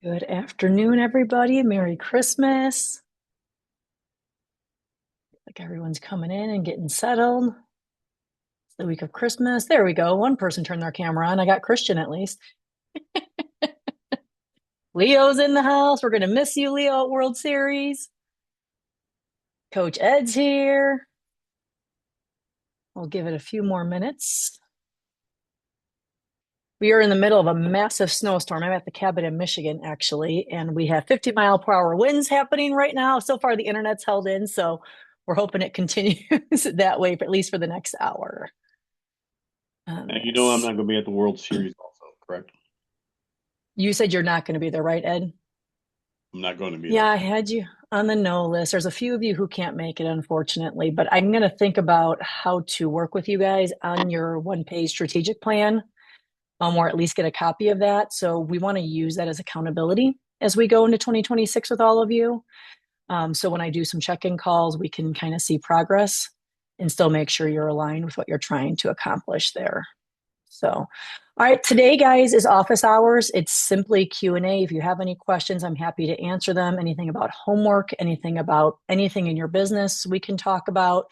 Good afternoon, everybody. Merry Christmas. Like everyone's coming in and getting settled. It's the week of Christmas. There we go. One person turned their camera on. I got Christian at least. Leo's in the house. We're going to miss you, Leo, at World Series. Coach Ed's here. We'll give it a few more minutes. We are in the middle of a massive snowstorm. I'm at the cabin in Michigan, actually, and we have 50-mile-per-hour winds happening right now. So far, the internet's held in, so we're hoping it continues that way, for at least for the next hour. And you know I'm not going to be at the World Series also, correct? You said you're not going to be there, right, Ed? I'm not going to be Yeah, there. I had you on the no list. There's a few of you who can't make it, unfortunately, but I'm going to think about how to work with you guys on your one-page strategic plan, or at least get a copy of that. So we want to use that as accountability as we go into 2026 with all of you. So when I do some check-in calls, we can kind of see progress and still make sure you're aligned with what you're trying to accomplish there. So, all right, today, guys, is office hours. It's simply Q&A. If you have any questions, I'm happy to answer them. Anything about homework, anything about anything in your business, we can talk about.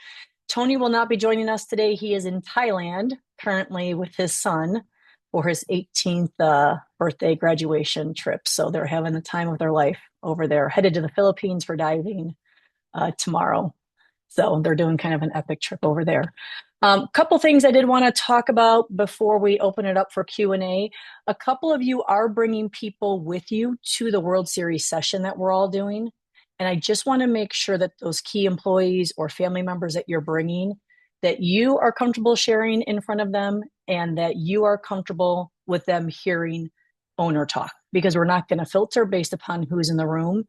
Tony will not be joining us today. He is in Thailand currently with his son for his 18th birthday graduation trip. So they're having the time of their life over there, headed to the Philippines for diving tomorrow. So they're doing kind of an epic trip over there. Couple things I did want to talk about before we open it up for Q&A. A couple of you are bringing people with you to the World Series session that we're all doing. And I just want to make sure that those key employees or family members that you're bringing, that you are comfortable sharing in front of them and that you are comfortable with them hearing owner talk, because we're not going to filter based upon who's in the room.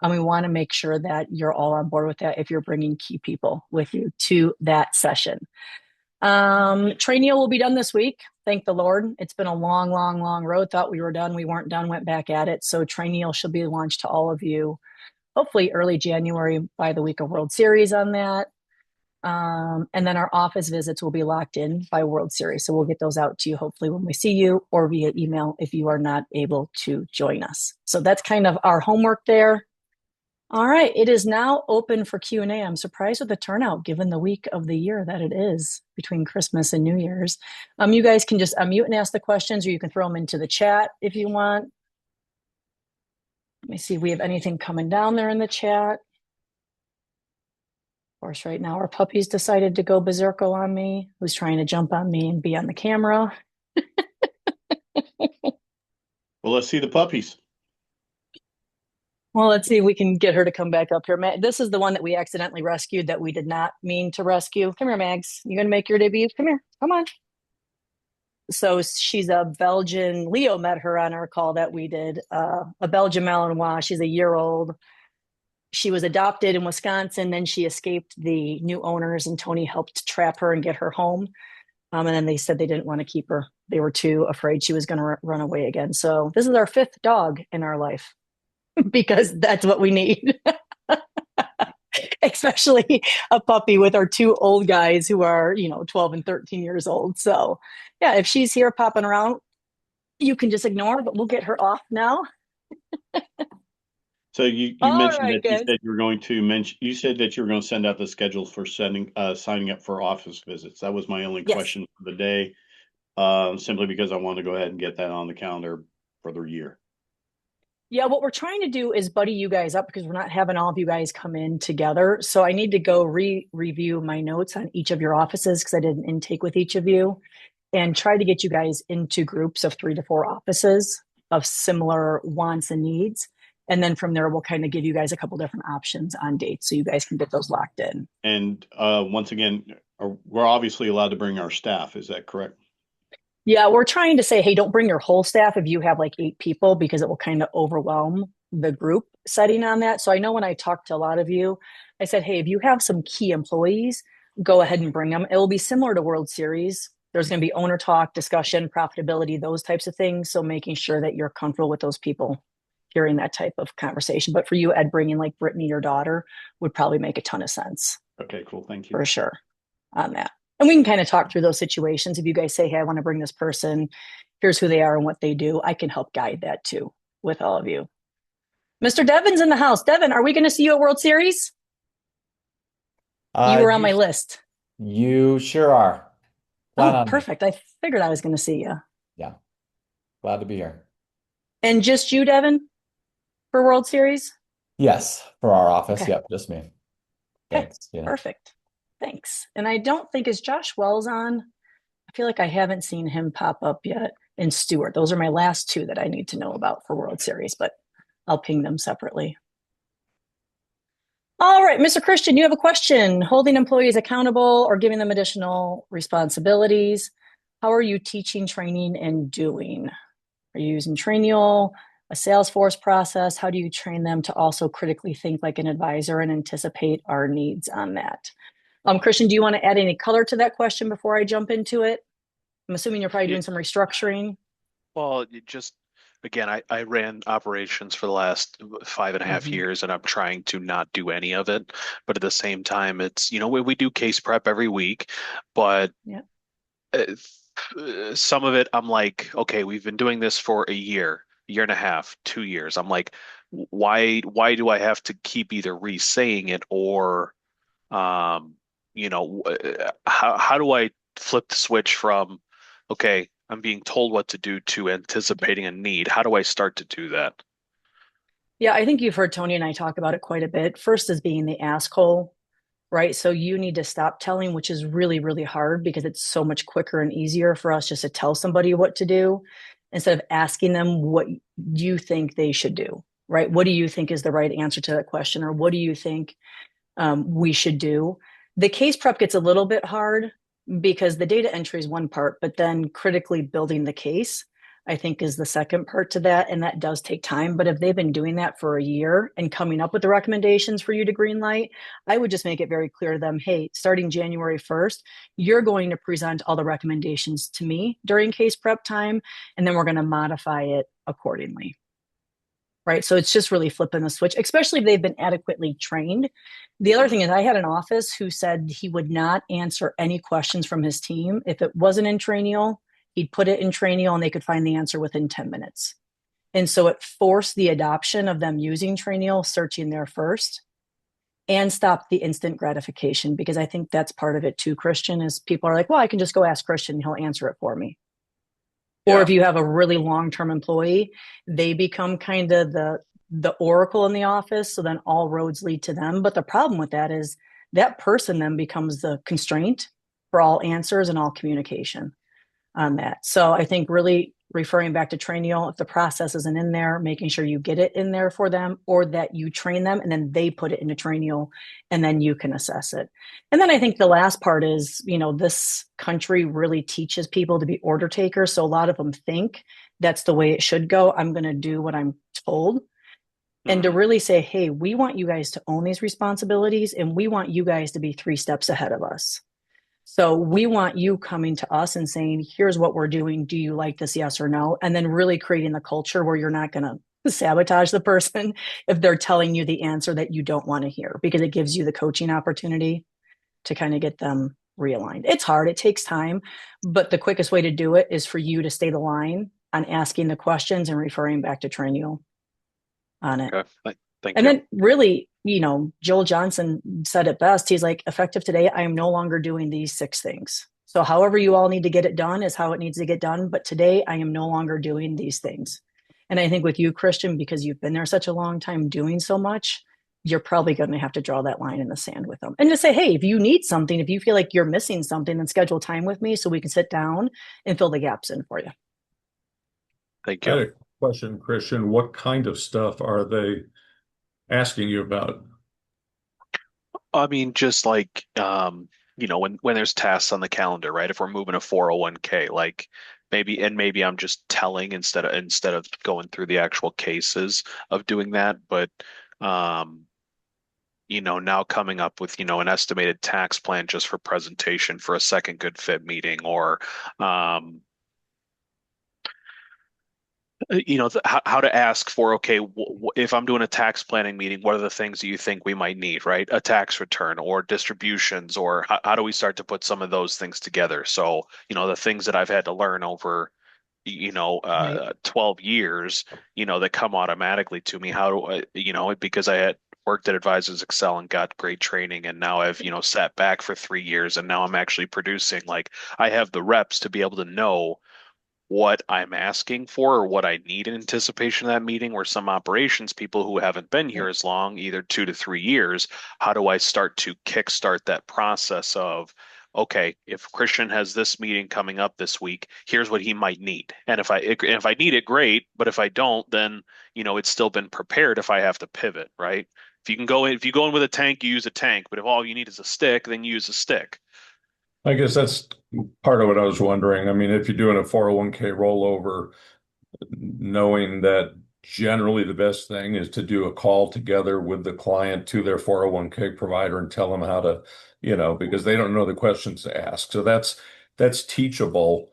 And we want to make sure that you're all on board with that if you're bringing key people with you to that session. Trainual will be done this week. Thank the Lord. It's been a long, long, long road. Thought we were done. We weren't done, went back at it. So Trainual should be launched to all of you, hopefully early January by the week of World Series on that. And then our office visits will be locked in by World Series. So we'll get those out to you hopefully when we see you, or via email if you are not able to join us. So that's kind of our homework there. All right, it is now open for Q&A. I'm surprised with the turnout given the week of the year that it is between Christmas and New Year's. You guys can just unmute and ask the questions, or you can throw them into the chat if you want. Let me see if we have anything coming down there in the chat. Of course, right now our puppy's decided to go berserko on me, who's trying to jump on me and be on the camera. Well, let's see the puppies. Well, let's see if we can get her to come back up here. This is the one that we accidentally rescued that we did not mean to rescue. Come here, Mags. You gonna make your debut? Come here. Come on. So she's a Belgian. Leo met her on our call that we did. A Belgian Malinois. She's a year old. She was adopted in Wisconsin. Then she escaped the new owners, and Tony helped trap her and get her home. And then they said they didn't want to keep her. They were too afraid she was going to run away again. So this is our fifth dog in our life because that's what we need. Especially a puppy with our two old guys who are, 12 and 13 years old. So, yeah, if she's here popping around, you can just ignore her, but we'll get her off now. So you All mentioned right, that you guys. said you were going to mention you said that you were going to send out the schedules for signing up for office visits. That was my only Yes. question for the day, simply because I wanted to go ahead and get that on the calendar for the year. Yeah, what we're trying to do is buddy you guys up because we're not having all of you guys come in together. So I need to go review my notes on each of your offices because I did an intake with each of you and try to get you guys into groups of 3 to 4 offices of similar wants and needs. And then from there, we'll kind of give you guys a couple different options on dates so you guys can get those locked in. And once again, we're obviously allowed to bring our staff. Is that correct? Yeah, we're trying to say, hey, don't bring your whole staff if you have like 8 people because it will kind of overwhelm the group setting on that. So I know when I talked to a lot of you, I said, hey, if you have some key employees, go ahead and bring them. It will be similar to World Series. There's going to be owner talk, discussion, profitability, those types of things. So making sure that you're comfortable with those people hearing that type of conversation. But for you, Ed, bringing like Brittany, your daughter, would probably make a ton of sense Okay, cool. Thank you. for sure on that. And we can kind of talk through those situations. If you guys say, hey, I want to bring this person, here's who they are and what they do, I can help guide that too. with all of you. Mr. Devin's in the house. Devin, are we going to see you at World Series? You were on You my list. you sure are. Plan Oh, on me. perfect. I figured I was going to see you. Yeah, glad to be here. And just you, Devin, for World Series? Yes, for our office. Okay. Yep, just me. Okay. Thanks. Perfect. Thanks. And I don't think is Josh Wells on. I feel like I haven't seen him pop up yet. And Stewart. Those are my last two that I need to know about for World Series, but I'll ping them separately. All right, Mr. Christian, you have a question. Holding employees accountable or giving them additional responsibilities. How are you teaching, training, and doing? Are you using Trainual, a Salesforce process? How do you train them to also critically think like an advisor and anticipate our needs on that? Christian, do you want to add any color to that question before I jump into it? I'm assuming you're probably Yeah, doing some restructuring. well, again, I ran operations for the last 5.5 years, and I'm trying to not do any of it. But at the same time, we do case prep every week, but Yeah. uh, some of it, I'm like, okay, we've been doing this for a year and a half, 2 years. I'm like, why do I have to keep either re-saying it or, um, how do I flip the switch from, okay, I'm being told what to do to anticipating a need? How do I start to do that? Yeah, I think you've heard Tony and I talk about it quite a bit. First is being the asshole, right? So you need to stop telling, which is really, really hard because it's so much quicker and easier for us just to tell somebody what to do instead of asking them what you think they should do, right? What do you think is the right answer to that question? Or what do you think we should do? The case prep gets a little bit hard because the data entry is one part, but then critically building the case, I think, is the second part to that. And that does take time. But if they've been doing that for a year and coming up with the recommendations for you to greenlight, I would just make it very clear to them, hey, starting January 1st, you're going to present all the recommendations to me during case prep time, and then we're going to modify it accordingly. Right. So it's just really flipping the switch, especially if they've been adequately trained. The other thing Mhm. is, I had an office who said he would not answer any questions from his team. If it wasn't in Trainual, he'd put it in Trainual and they could find the answer within 10 minutes. And so it forced the adoption of them using Trainual, searching there first, and stopped the instant gratification because I think that's part of it too, Christian, is people are like, well, I can just go ask Christian, he'll answer it for me. Or Yeah. if you have a really long-term employee, they become kind of the oracle in the office. So then all roads lead to them. But the problem with that is that person then becomes the constraint for all answers and all communication on that. So I think really referring back to Trainual, if the process isn't in there, making sure you get it in there for them or that you train them and then they put it into Trainual and then you can assess it. And then I think the last part is, this country really teaches people to be order takers. So a lot of them think that's the way it should go. I'm going to do what I'm told. And to Mhm. really say, hey, we want you guys to own these responsibilities and we want you guys to be 3 steps ahead of us. So we want you coming to us and saying, here's what we're doing. Do you like this? Yes or no? And then really creating the culture where you're not going to sabotage the person if they're telling you the answer that you don't want to hear, because it gives you the coaching opportunity to kind of get them realigned. It's hard. It takes time, but the quickest way to do it is for you to stay the line on asking the questions and referring back to Trainual on it. Okay. Thank And you. then really, Joel Johnson said it best. He's like, effective today, I am no longer doing these 6 things. So however you all need to get it done is how it needs to get done. But today I am no longer doing these things. And I think with you, Christian, because you've been there such a long time doing so much, you're probably going to have to draw that line in the sand with them and just say, hey, if you need something, if you feel like you're missing something, then schedule time with me so we can sit down and fill the gaps in for you. Thank I had you. a question, Christian. What kind of stuff are they asking you about? I mean, just like when there's tasks on the calendar, right? If we're moving a 401k, like maybe I'm just telling instead of going through the actual cases of doing that, but um, now coming up with, an estimated tax plan just for presentation for a second good fit meeting or um how to ask for, okay, if I'm doing a tax planning meeting, what are the things that you think we might need, right? A tax return or distributions, or how do we start to put some of those things together? So, the things that I've had to learn over Right. 12 years, that come automatically to me. How do I, because I had worked at Advisors Excel and got great training, and now I've, sat back for 3 years, and now I'm actually producing. Like, I have the reps to be able to know what I'm asking for or what I need in anticipation of that meeting, where some operations people who haven't been here Yep. as long, either 2 to 3 years, how do I start to kickstart that process of, okay, if Christian has this meeting coming up this week, here's what he might need. And if I need it, great. But if I don't, then, it's still been prepared if I have to pivot, right? If you go in with a tank, you use a tank. But if all you need is a stick, then you use a stick. I guess that's part of what I was wondering. I mean, if you're doing a 401k rollover, knowing that generally the best thing is to do a call together with the client to their 401k provider and tell them how to, because they don't know the questions to ask. So that's teachable.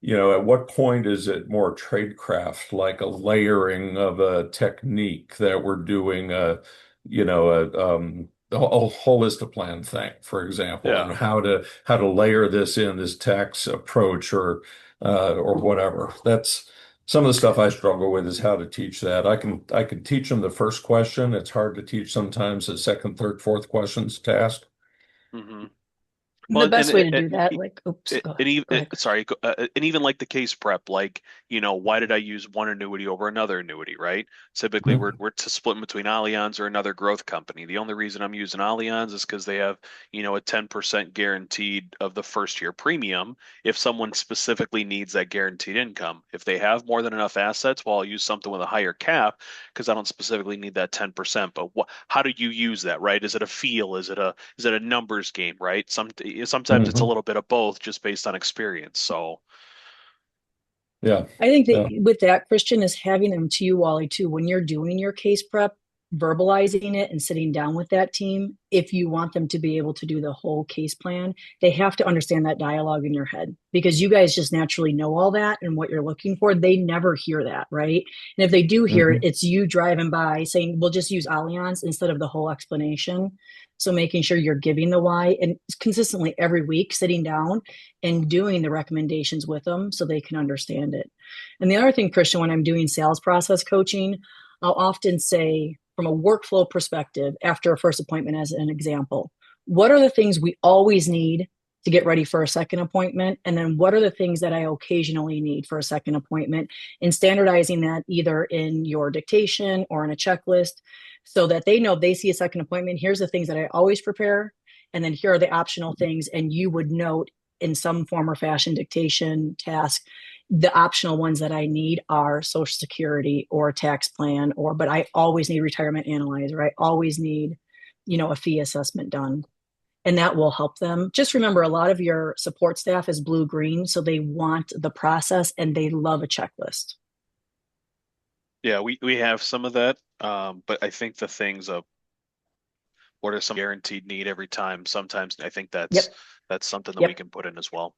At what point is it more tradecraft, like a layering of a technique that we're doing a whole list of plan thing, for example, Yeah. and how to layer this in this tax approach or whatever. That's some of the stuff I struggle with is how to teach that. I can teach them the first question. It's hard to teach sometimes the second, third, fourth questions to ask. hmm The Well, best way to do that, like, oops, and even go ahead. sorry, and even like the case prep, like, why did I use one annuity over another annuity, right? Typically, Mhm. we're to split between Allianz or another growth company. The only reason I'm using Allianz is because they have, a 10% guaranteed of the first year premium if someone specifically needs that guaranteed income. If they have more than enough assets, well, I'll use something with a higher cap because I don't specifically need that 10%. But how do you use that, right? Is it a feel? Is it a numbers game, right? Sometimes it's a Mhm. little bit of both just based on experience. So Yeah. I think that Yeah. with that, Christian, is having them to you, Wally, too, when you're doing your case prep, verbalizing it and sitting down with that team. If you want them to be able to do the whole case plan, they have to understand that dialogue in your head because you guys just naturally know all that and what you're looking for. They never hear that, right? And if they do hear it, Mhm. it's you driving by saying, we'll just use Allianz instead of the whole explanation. So making sure you're giving the why and consistently every week sitting down and doing the recommendations with them so they can understand it. And the other thing, Christian, when I'm doing sales process coaching, I'll often say, from a workflow perspective, after a first appointment, as an example, what are the things we always need to get ready for a second appointment? And then what are the things that I occasionally need for a second appointment? And standardizing that either in your dictation or in a checklist so that they know if they see a second appointment, here's the things that I always prepare. And then here are the optional things. And you would note in some form or fashion, dictation, task, the optional ones that I need are Social Security or a tax plan, but I always need retirement analyzer. I always need, a fee assessment done. And that will help them. Just remember, a lot of your support staff is blue green, so they want the process and they love a checklist. yeah, we have some of that. But I think the things of what are some guaranteed need every time, sometimes I think that's Yep. that's something that we Yep. can put in as well.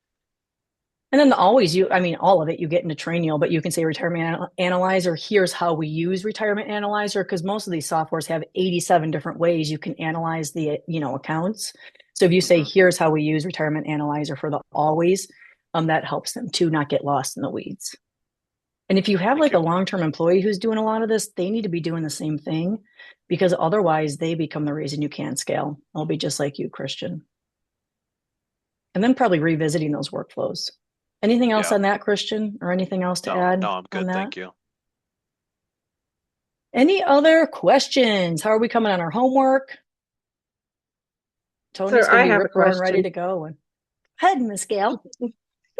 And then I mean, all of it, you get into Trainual, but you can say retirement analyzer. Here's how we use retirement analyzer because most of these softwares have 87 different ways you can analyze the, accounts. So if you say, hmm here's how we use retirement analyzer for the always, that helps them to not get lost in the weeds. And if you have Thank like a you. long-term employee who's doing a lot of this, they need to be doing the same thing because otherwise they become the reason you can't scale. I'll be just like you, Christian. And then probably revisiting those workflows. Anything else Yeah. on that, Christian, or anything else to No, add no, I'm on good. that? Thank you. Any other questions? How are we coming on our homework? So Tony's going I to be have a rip roaring ready question. to go. And head, Miss Gail.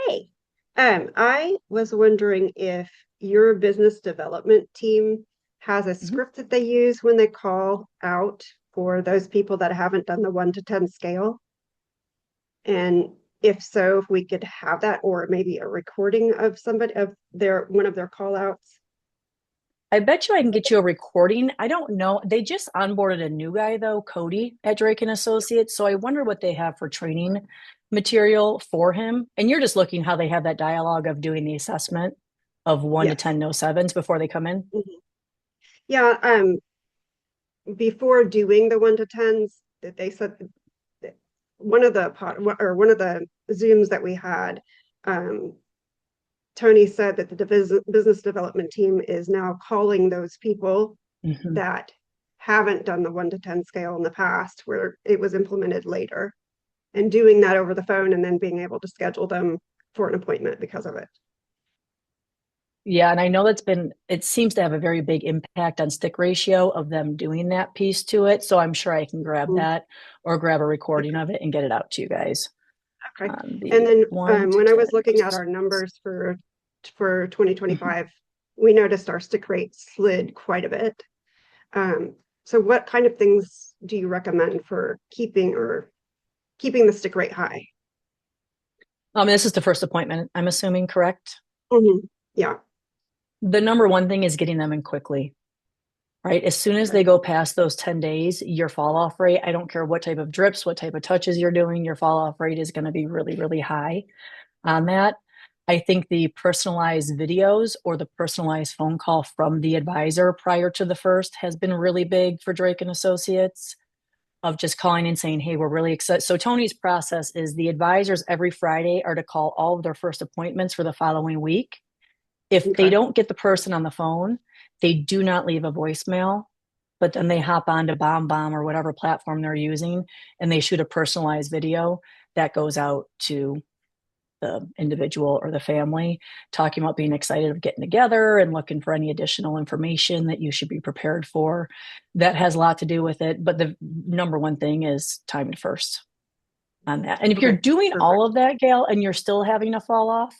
Hey, I was wondering if your business development team has a Mhm. script that they use when they call out for those people that haven't done the 1 to 10 scale. And if so, if we could have that, or maybe a recording of one of their call outs. I bet you I can get you a recording. I don't know. They just onboarded a new guy though, Cody at Drake and Associates. So I wonder what they have for training material for him. And you're just looking how they have that dialogue of doing the assessment of 1 to 10 Yes. no sevens before they come in. Mhm. Yeah, before doing the 1 to 10s, that they said that one of the Zooms that we had, um, Tony said that the business development team is now calling those people Mhm. that haven't done the 1 to 10 scale in the past, where it was implemented later, and doing that over the phone and then being able to schedule them for an appointment because of it. Yeah, and I know it seems to have a very big impact on stick ratio of them doing that piece to it. So I'm sure I can grab Mhm. that or grab a recording of it and get it out to you guys. Okay. The And then 1 to when I was 10 looking at versus- our numbers for 2025, we noticed our stick rate slid quite a bit. So what kind of things do you recommend for keeping the stick rate high? This is the first appointment, I'm assuming, correct? Yeah. The number one thing is getting them in quickly, right? As soon as they go past those 10 days, your fall off rate, I don't care what type of drips, what type of touches you're doing, your fall off rate is going to be really, really high on that. I think the personalized videos or the personalized phone call from the advisor prior to the first has been really big for Drake and Associates, of just calling and saying, hey, we're really excited. So Tony's process is the advisors every Friday are to call all of their first appointments for the following week. If they don't get the person on the phone, they do not leave a voicemail, but then they hop on to BombBomb or whatever platform they're using and they shoot a personalized video that goes out to the individual or the family, talking about being excited of getting together and looking for any additional information that you should be prepared for. That has a lot to do with it. But the number one thing is timed first on that. And if you're doing all of that, Gail, and you're still having a fall off,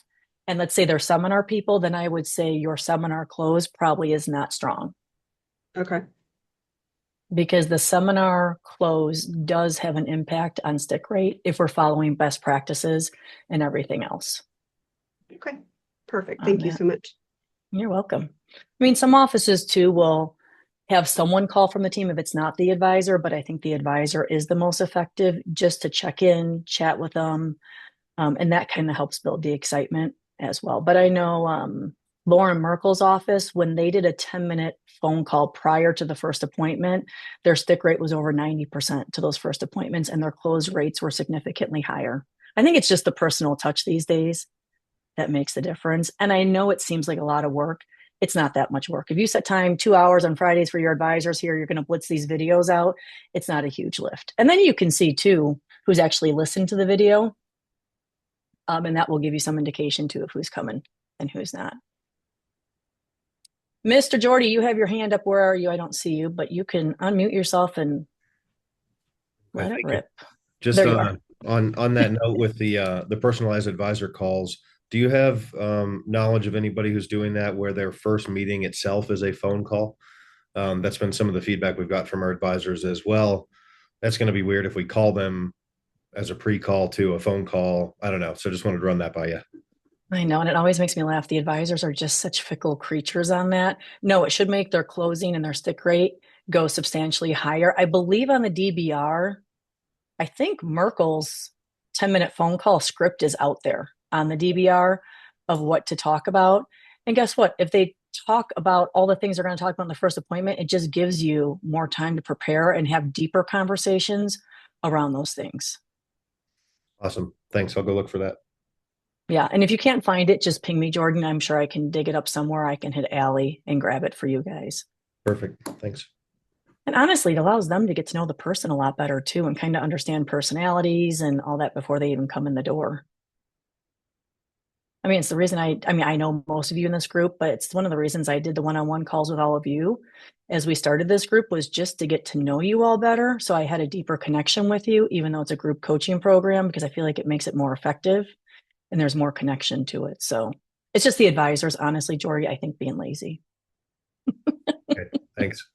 and let's say they're seminar people, then I would say your seminar close probably is not strong. Okay. Because the seminar close does have an impact on stick rate if we're following best practices and everything else. Okay, perfect. Thank you so much. You're welcome. I mean, some offices too will have someone call from the team if it's not the advisor, but I think the advisor is the most effective just to check in, chat with them, and that kind of helps build the excitement as well. But I know Lauren Merkel's office, when they did a 10-minute phone call prior to the first appointment, their stick rate was over 90% to those first appointments, and their close rates were significantly higher. I think it's just the personal touch these days that makes the difference. And I know it seems like a lot of work. It's not that much work. If you set time 2 hours on Fridays for your advisors here, you're going to blitz these videos out. It's not a huge lift. And then you can see too who's actually listened to the video. And that will give you some indication too of who's coming and who's not. Mr. Jordy, you have your hand up. Where are you? I don't see you, but you can unmute yourself and let it rip. Just There you are. on that note with the personalized advisor calls, do you have knowledge of anybody who's doing that where their first meeting itself is a phone call? That's been some of the feedback we've got from our advisors as well. That's going to be weird if we call them as a pre-call to a phone call. I don't know. So just wanted to run that by you. I know, and it always makes me laugh. The advisors are just such fickle creatures on that. No, it should make their closing and their stick rate go substantially higher. I believe on the DBR, I think Merkel's 10-minute phone call script is out there on the DBR of what to talk about. And guess what? If they talk about all the things they're going to talk about in the first appointment, it just gives you more time to prepare and have deeper conversations around those things. Awesome. Thanks. I'll go look for that. Yeah. And if you can't find it, just ping me, Jordan. I'm sure I can dig it up somewhere. I can hit Allie and grab it for you guys. Perfect. Thanks. And honestly, it allows them to get to know the person a lot better too and kind of understand personalities and all that before they even come in the door. I mean, it's the reason I know most of you in this group, but it's one of the reasons I did the one-on-one calls with all of you as we started this group was just to get to know you all better. So I had a deeper connection with you, even though it's a group coaching program, because I feel like it makes it more effective and there's more connection to it. So it's just the advisors, honestly, Jory, I think being lazy. Okay, thanks.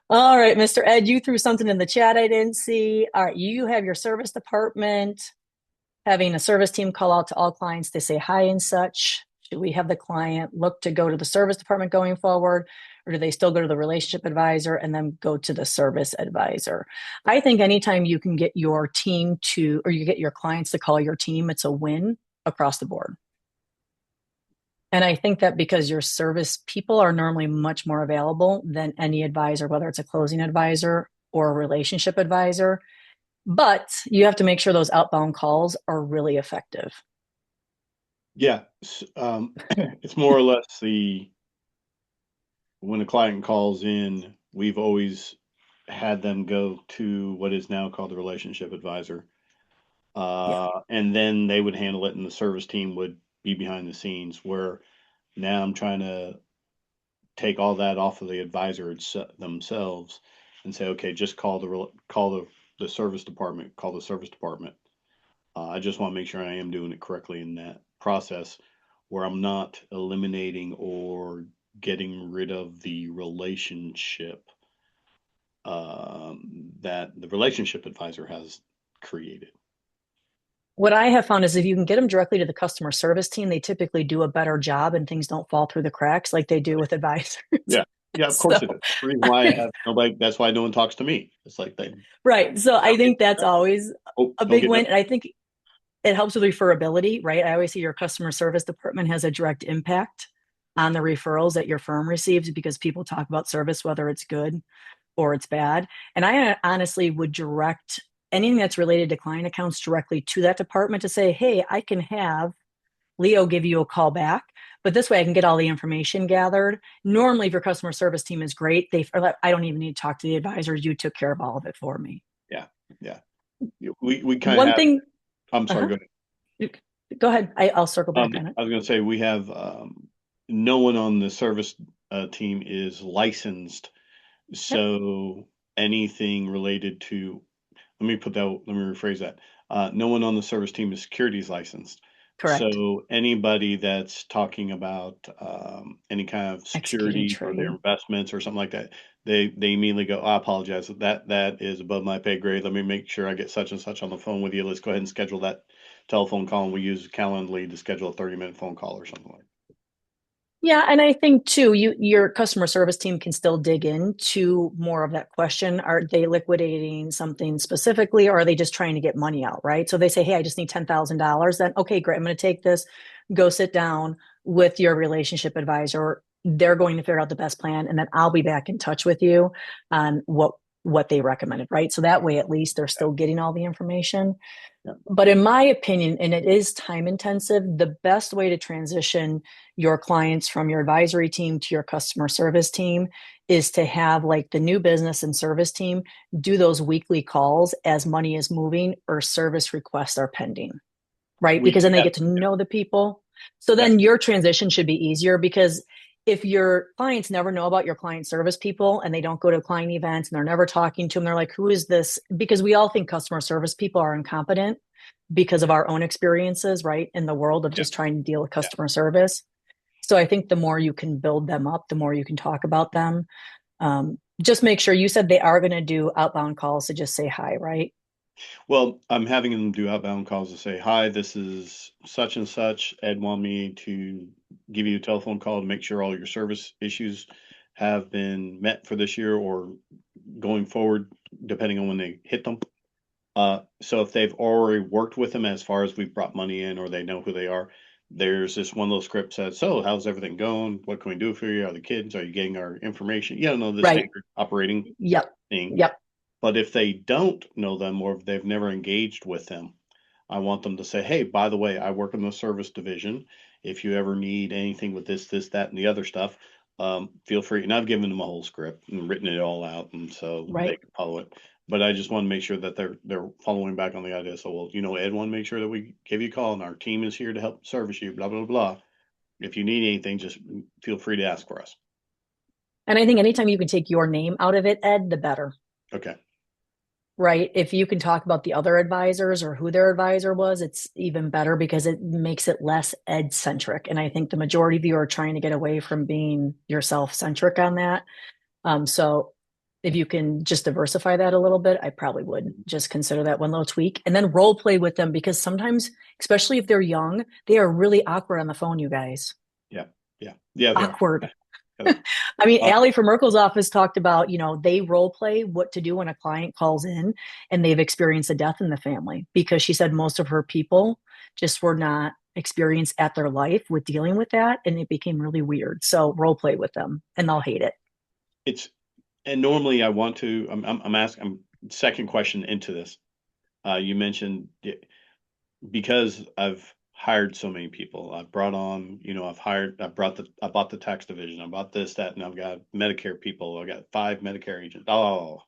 All right, Mr. Ed, you threw something in the chat I didn't see. All right, you have your service department having a service team call out to all clients to say hi and such. Should we have the client look to go to the service department going forward, or do they still go to the relationship advisor and then go to the service advisor? I think anytime you can get your team to, or you get your clients to call your team, it's a win across the board. And I think that because your service people are normally much more available than any advisor, whether it's a closing advisor or a relationship advisor, but you have to make sure those outbound calls are really effective. Yeah, it's more or less when a client calls in, we've always had them go to what is now called the relationship advisor. Yeah. And then they would handle it and the service team would be behind the scenes, where now I'm trying to take all that off of the advisor themselves and say, okay, just call the service department, call the service department. I just want to make sure I am doing it correctly in that process, where I'm not eliminating or getting rid of the relationship that the relationship advisor has created. What I have found is if you can get them directly to the customer service team, they typically do a better job and things don't fall through the cracks like they do with advisors. Yeah, yeah, of course it is. So, The reason why I have nobody. That's why no one talks to me. It's like they. right. So I think that's always Oh, a don't big get win. that. And I think it helps with referability, right? I always see your customer service department has a direct impact on the referrals that your firm receives because people talk about service, whether it's good or it's bad. And I honestly would direct anything that's related to client accounts directly to that department to say, hey, I can have Leo give you a call back, but this way I can get all the information gathered. Normally, if your customer service team is great, I don't even need to talk to the advisors. You took care of all of it for me. Yeah, yeah. We kind of One have. thing, I'm sorry. uh-huh. Go ahead. Go ahead. I'll circle back on it. I was going to say we have no one on the service team is licensed, Yep. so anything related to let me rephrase that. No one on the service team is securities licensed. Correct. So anybody that's talking about any kind of Executing security for their trade. investments or something like that, they immediately go, I apologize. That is above my pay grade. Let me make sure I get such and such on the phone with you. Let's go ahead and schedule that telephone call, and we use Calendly to schedule a 30-minute phone call or something like that. Yeah, and I think too, your customer service team can still dig into more of that question. Are they liquidating something specifically, or are they just trying to get money out, right? So they say, hey, I just need $10,000. Then, okay, great. I'm going to take this, go sit down with your relationship advisor. They're going to figure out the best plan, and then I'll be back in touch with you on what they recommended, right? So that way, at least they're still getting all the information. Yeah. But in my opinion, and it is time intensive, the best way to transition your clients from your advisory team to your customer service team is to have like the new business and service team do those weekly calls as money is moving or service requests are pending, right? We Because then they have, get to know the people. So yeah, then your transition should be easier because if your clients never know about your client service people and they don't go to client events and they're never talking to them, they're like, who is this? Because we all think customer service people are incompetent because of our own experiences, right? In the world of yeah, just trying to deal with yeah. customer service. So I think the more you can build them up, the more you can talk about them. Just make sure you said they are going to do outbound calls to just say hi, right? Well, I'm having them do outbound calls to say, hi, this is such and such. Ed want me to give you a telephone call to make sure all your service issues have been met for this year or going forward, depending on when they hit them. So if they've already worked with them as far as we've brought money in or they know who they are, there's this one little script says, so how's everything going? What can we do for you? Are the kids? Are you getting our information? You know, the Right. standard operating Yep. thing. Yep. But if they don't know them or if they've never engaged with them, I want them to say, hey, by the way, I work in the service division. If you ever need anything with this, that, and the other stuff, feel free. And I've given them a whole script and written it all out, and so they Right. can follow it. But I just want to make sure that they're following back on the idea. So, well, Ed, want to make sure that we give you a call, and our team is here to help service you. Blah blah blah. If you need anything, just feel free to ask for us. And I think anytime you can take your name out of it, Ed, the better. Okay. Right. If you can talk about the other advisors or who their advisor was, it's even better because it makes it less ed centric. And I think the majority of you are trying to get away from being yourself centric on that. So if you can just diversify that a little bit, I probably would just consider that one little tweak and then role play with them because sometimes, especially if they're young, they are really awkward on the phone, you guys. Yeah. Yeah. Yeah. They Awkward. are. I mean, Allie from Merkel's office talked about, they role play what to do when a client calls in and they've experienced a death in the family because she said most of her people just were not experienced at their life with dealing with that. And it became really weird. So role play with them and they'll hate it. And normally I want to, I'm asking, second question into this. You mentioned because I've hired so many people. I've brought on, I bought the tax division. I bought this, that, and I've got Medicare people. I got 5 Medicare agents. Oh,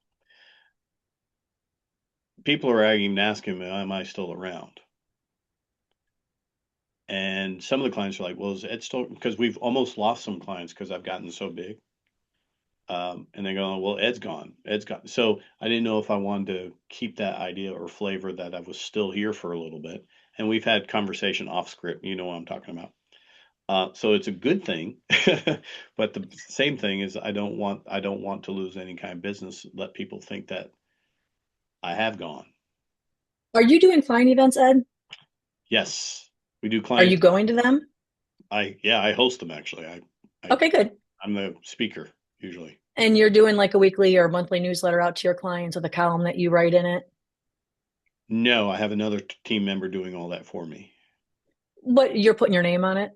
people are even asking me, am I still around? And some of the clients are like, well, is Ed still, because we've almost lost some clients because I've gotten so big. And they go, well, Ed's gone. Ed's gone. So I didn't know if I wanted to keep that idea or flavor that I was still here for a little bit. And we've had conversation off script. You know what I'm talking about. So it's a good thing, but the same thing is I don't want to lose any kind of business. Let people think that I have gone. Are you doing client events, Ed? Yes, we do Are you clients. going to them? I host them actually. Okay, good. I'm the speaker usually. And you're doing like a weekly or monthly newsletter out to your clients with a column that you write in it? No, I have another team member doing all that for me. What, you're putting your name on it?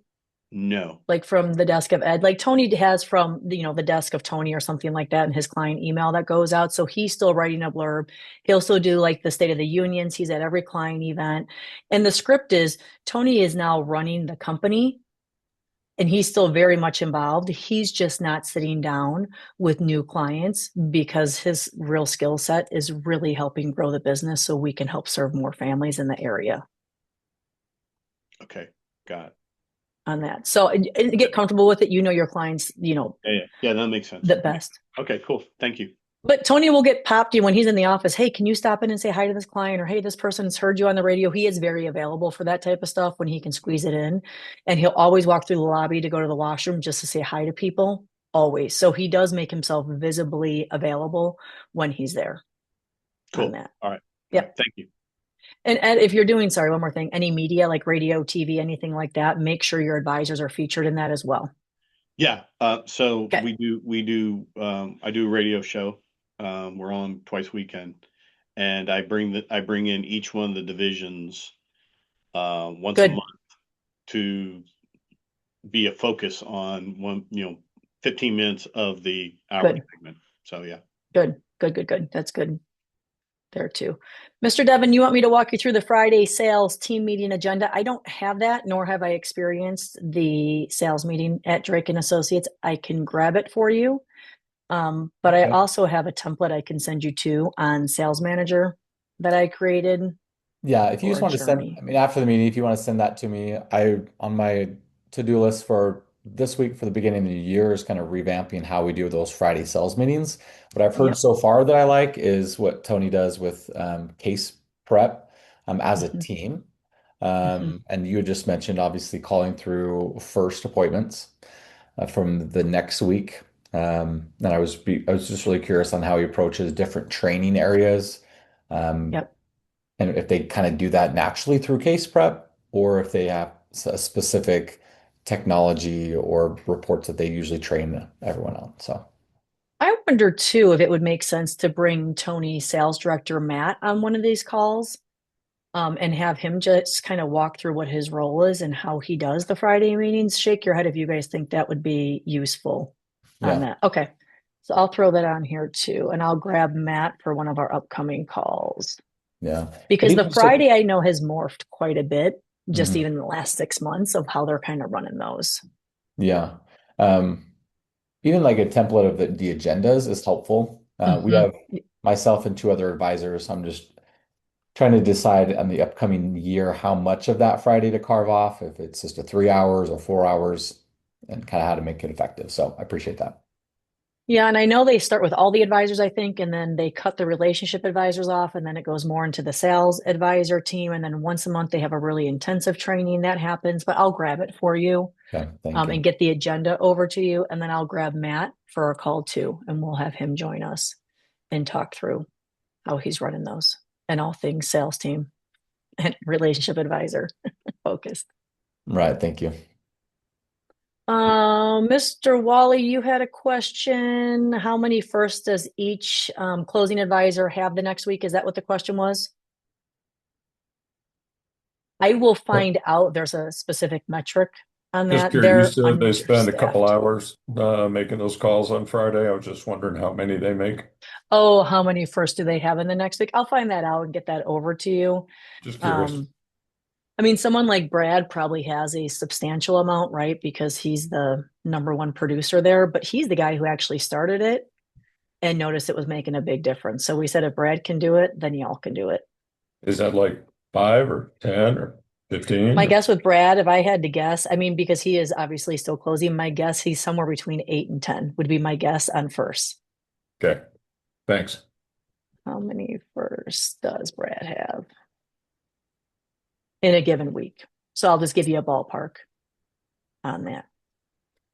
No. Like from the desk of Ed, like Tony has from the desk of Tony or something like that in his client email that goes out. So he's still writing a blurb. He'll still do like the State of the Unions. He's at every client event. And the script is Tony is now running the company and he's still very much involved. He's just not sitting down with new clients because his real skill set is really helping grow the business so we can help serve more families in the area Okay, got it. on that. So and get comfortable with it. You know your clients, Yeah, that makes sense. the best. Okay, cool. Thank you. But Tony will get popped when he's in the office. Hey, can you stop in and say hi to this client? Or hey, this person's heard you on the radio. He is very available for that type of stuff when he can squeeze it in. And he'll always walk through the lobby to go to the washroom just to say hi to people. Always. So he does make himself visibly available when he's there Cool. on that. All right. Yep. Thank you. And Ed, if you're doing, sorry, one more thing, any media like radio, TV, anything like that, make sure your advisors are featured in that as well. Yeah. So Okay. I do a radio show. We're on twice a weekend, and I bring in each one of the divisions once a Good. month to be a focus on 15 minutes of the hour Good. segment. So yeah. Good. That's good there too. Mr. Devon, you want me to walk you through the Friday sales team meeting agenda? I don't have that, nor have I experienced the sales meeting at Drake and Associates. I can grab it for you. But I Okay. also have a template I can send you to on Sales Manager that I created. Yeah, if you Or just want to send, journey. I mean, after the meeting, if you want to send that to me, on my to-do list for this week for the beginning of the year is kind of revamping how we do those Friday sales meetings. What I've heard Yep. so far that I like is what Tony does with case prep as a Mhm. team. Mhm. And you had just mentioned obviously calling through first appointments from the next week. And I was just really curious on how he approaches different training areas. Um, Yep. and if they kind of do that naturally through case prep, or if they have a specific technology or reports that they usually train everyone on. So, I wonder too if it would make sense to bring Tony, sales director Matt, on one of these calls, and have him just kind of walk through what his role is and how he does the Friday meetings. Shake your head if you guys think that would be useful on yeah, that. Okay. So I'll throw that on here too, and I'll grab Matt for one of our upcoming calls. yeah. But Because the even just like, Friday I know has morphed quite a bit, just mhm, even in the last 6 months of how they're kind of running those. yeah. Um, Even like a template of the agendas is helpful. We Mhm. have myself and 2 other advisors. I'm just trying to decide on the upcoming year how much of that Friday to carve off, if it's just a 3 hours or 4 hours, and kind of how to make it effective. So I appreciate that. Yeah, and I know they start with all the advisors, I think, and then they cut the relationship advisors off, and then it goes more into the sales advisor team. And then once a month, they have a really intensive training that happens, but I'll grab it for you, Okay, thank you. and get the agenda over to you. And then I'll grab Matt for a call too, and we'll have him join us and talk through how he's running those and all things sales team and relationship advisor focused. Right, thank you. Mr. Wally, you had a question. How many first does each closing advisor have the next week? Is that what the question was? I will find out. There's a specific metric on Just that. curious, you They're said they spend a couple understaffed. hours making those calls on Friday. I was just wondering how many they make. Oh, how many first do they have in the next week? I'll find that out and get that over to you. Just curious. I mean, someone like Brad probably has a substantial amount, right? Because he's the number one producer there, but he's the guy who actually started it and noticed it was making a big difference. So we said if Brad can do it, then y'all can do it. Is that like 5 or 10 or 15? My guess with Brad, if I had to guess, I mean, because he is obviously still closing, my guess he's somewhere between 8 and 10 would be my guess on first. Okay, thanks. How many firsts does Brad have in a given week? So I'll just give you a ballpark on that.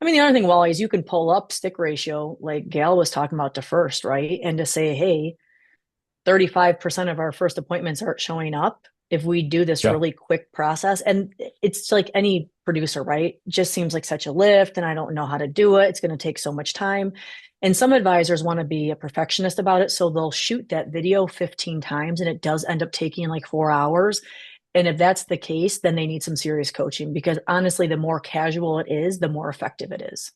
I mean, the other thing, Wally, is you can pull up stick ratio, like Gail was talking about to first, right? And to say, hey, 35% of our first appointments aren't showing up. If we do this Yeah. really quick process, and it's like any producer, right? Just seems like such a lift, and I don't know how to do it. It's going to take so much time. And some advisors want to be a perfectionist about it. So they'll shoot that video 15 times, and it does end up taking like 4 hours. And if that's the case, then they need some serious coaching, because honestly, the more casual it is, the more effective it is.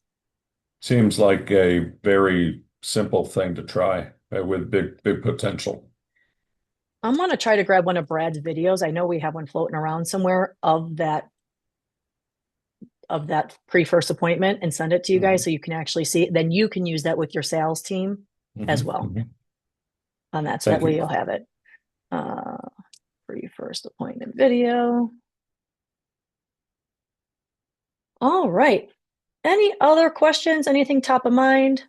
Seems like a very simple thing to try with big potential. I'm going to try to grab one of Brad's videos. I know we have one floating around somewhere of that pre-first appointment and send it to you guys so you can actually see it. Then you can use that with your sales team as well. On that, so that way you'll have it. Pre-first appointment video. All right. Any other questions? Anything top of mind?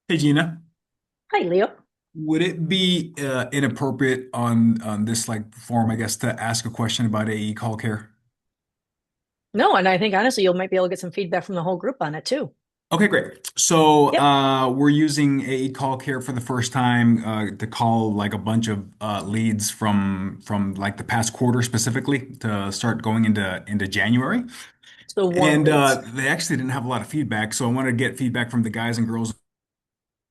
Hey, Gina. Hi, Leo. Would it be inappropriate on this like forum, I guess, to ask a question about AE call care? No, and I think honestly, you might be able to get some feedback from the whole group on it too. Okay, great. So Yep. we're using AE call care for the first time to call like a bunch of leads from like the past quarter specifically to start going into January. So warm And leads. they actually didn't have a lot of feedback, so I wanted to get feedback from the guys and girls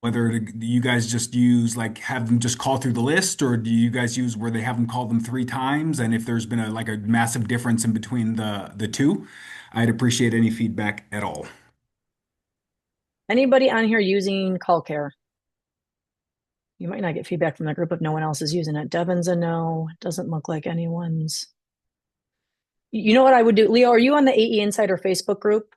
whether you guys just use like have them just call through the list, or do you guys use where they have them call them 3 times? And if there's been a like a massive difference in between the two, I'd appreciate any feedback at all. Anybody on here using call care? You might not get feedback from the group if no one else is using it. Devin's a no. It doesn't look like anyone's. You know what I would do? Leo, are you on the AE Insider Facebook group?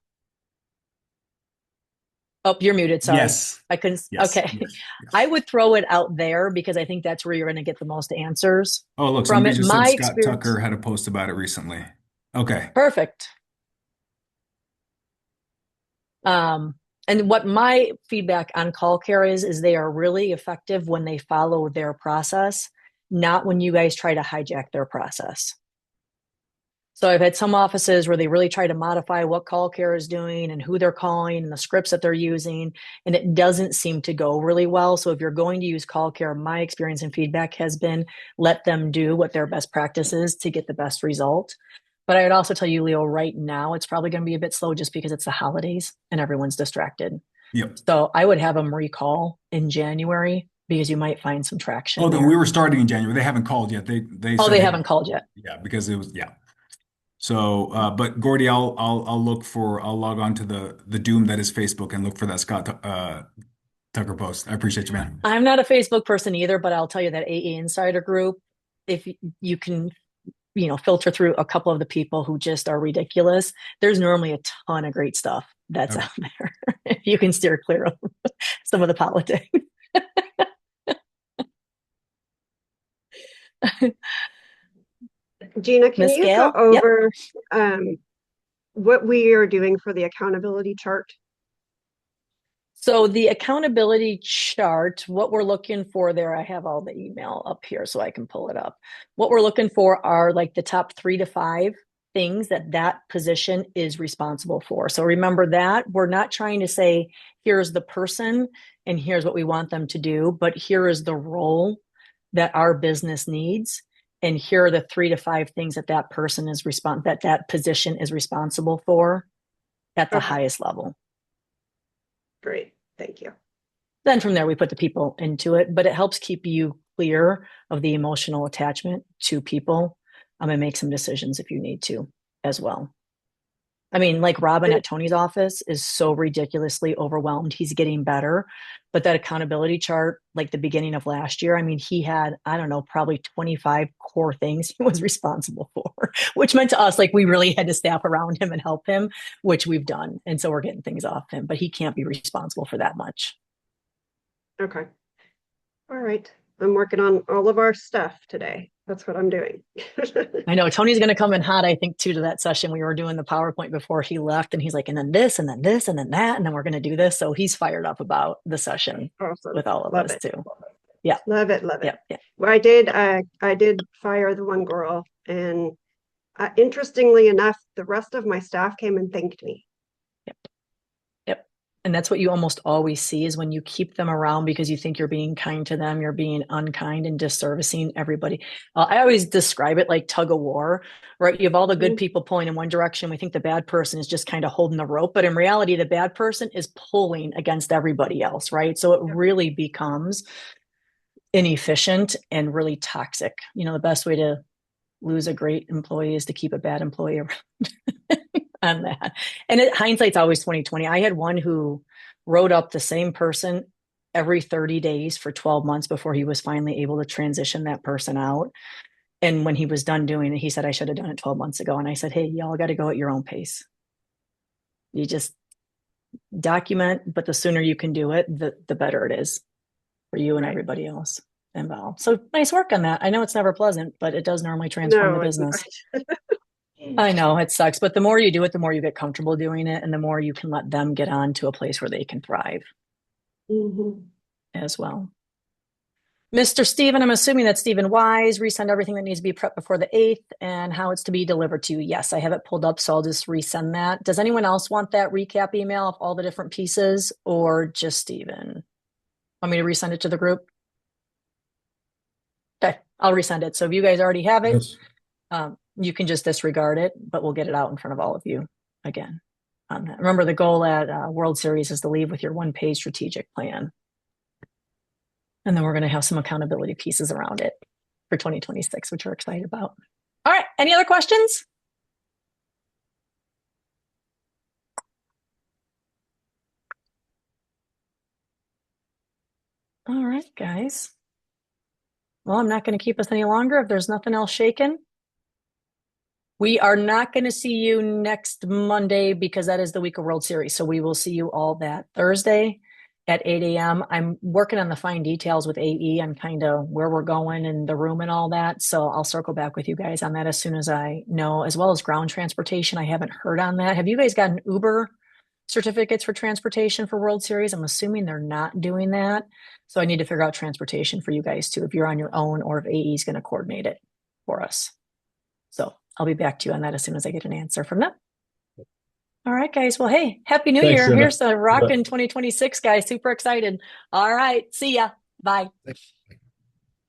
Oh, you're muted. Sorry. Yes. I couldn't. Yes. Okay. Yes. I would throw it out there because I think that's where you're going to get the most answers Oh, look, from somebody it. just said My Scott experience. Tucker had a post about it recently. Okay. Perfect. And what my feedback on call care is they are really effective when they follow their process, not when you guys try to hijack their process. So I've had some offices where they really try to modify what call care is doing and who they're calling and the scripts that they're using, and it doesn't seem to go really well. So if you're going to use call care, my experience and feedback has been let them do what their best practice is to get the best result. But I would also tell you, Leo, right now it's probably going to be a bit slow just because it's the holidays and everyone's distracted. Yep. So I would have them recall in January because you might find some traction. Oh, there. we were starting in January. They haven't called yet. They Oh, said they haven't called yet. Yeah, because it was So, but Gordy, I'll log on to the doom that is Facebook and look for that Scott Tucker post. I appreciate you, man. I'm not a Facebook person either, but I'll tell you that AE Insider group, if you can, filter through a couple of the people who just are ridiculous, there's normally a ton of great stuff that's out there. If you can steer clear of some of the politics. Gina, can Miss you Gail? go Yep. over what we are doing for the accountability chart? So the accountability chart, what we're looking for there, I have all the email up here so I can pull it up. What we're looking for are like the top 3 to 5 things that position is responsible for. So remember that we're not trying to say, here's the person and here's what we want them to do, but here is the role that our business needs. And here are the 3 to 5 things that person is that position is responsible for at the highest level. Great. Thank you. Then from there, we put the people into it, but it helps keep you clear of the emotional attachment to people and make some decisions if you need to as well. I mean, like Robin at Tony's office is so ridiculously overwhelmed. He's getting better. But that accountability chart, like the beginning of last year, I mean, he had, I don't know, probably 25 core things he was responsible for, which meant to us, like we really had to staff around him and help him, which we've done. And so we're getting things off him, but he can't be responsible for that much. Okay. All right. I'm working on all of our stuff today. That's what I'm doing. I know Tony's going to come in hot, I think, too, to that session. We were doing the PowerPoint before he left, and he's like, and then this, and then this, and then that, and then we're going to do this. So he's fired up about the session Awesome. with all of Love us, it. too. Yeah. Love it. Love it. Yeah. Well, I did fire the one girl, and interestingly enough, the rest of my staff came and thanked me. Yep. And that's what you almost always see is when you keep them around because you think you're being kind to them, you're being unkind and disservicing everybody. I always describe it like tug of war, right? You have all the good people pulling in one direction. We think the bad person is just kind of holding the rope, but in reality, the bad person is pulling against everybody else, right? So it really becomes inefficient and really toxic. You know, the best way to lose a great employee is to keep a bad employee around. On that. And hindsight's always 2020. I had one who wrote up the same person every 30 days for 12 months before he was finally able to transition that person out. And when he was done doing it, he said, I should have done it 12 months ago. And I said, hey, y'all got to go at your own pace. You just document, but the sooner you can do it, the better it is for you and everybody else involved. So nice work on that. I know it's never pleasant, but it does normally transform the business. I know it sucks, but the more you do it, the more you get comfortable doing it, and the more you can let them get on to a place where they can thrive as well. Mr. Stephen, I'm assuming that's Stephen Wise. Resend everything that needs to be prepped before the 8th and how it's to be delivered to you. Yes, I have it pulled up, so I'll just resend that. Does anyone else want that recap email of all the different pieces, or just Stephen? Want me to resend it to the group? Okay, I'll resend it. So if you guys already have it, you can just disregard it, but we'll get it out in front of all of you again on that. Remember, the goal at World Series is to leave with your one-page strategic plan. And then we're going to have some accountability pieces around it for 2026, which we're excited about. All right. Any other questions? All right, guys. Well, I'm not going to keep us any longer if there's nothing else shaking. We are not going to see you next Monday because that is the week of World Series. So we will see you all that Thursday at 8 a.m. I'm working on the fine details with AE on kind of where we're going and the room and all that. So I'll circle back with you guys on that as soon as I know, as well as ground transportation. I haven't heard on that. Have you guys gotten Uber certificates for transportation for World Series? I'm assuming they're not doing that. So I need to figure out transportation for you guys too, if you're on your own or if AE is going to coordinate it for us. So I'll be back to you on that as soon as I get an answer from them. All right, guys. Well, hey, Happy New Year. Here's the rockin' 2026, guys. Super excited. All right. See ya. Bye. Thanks.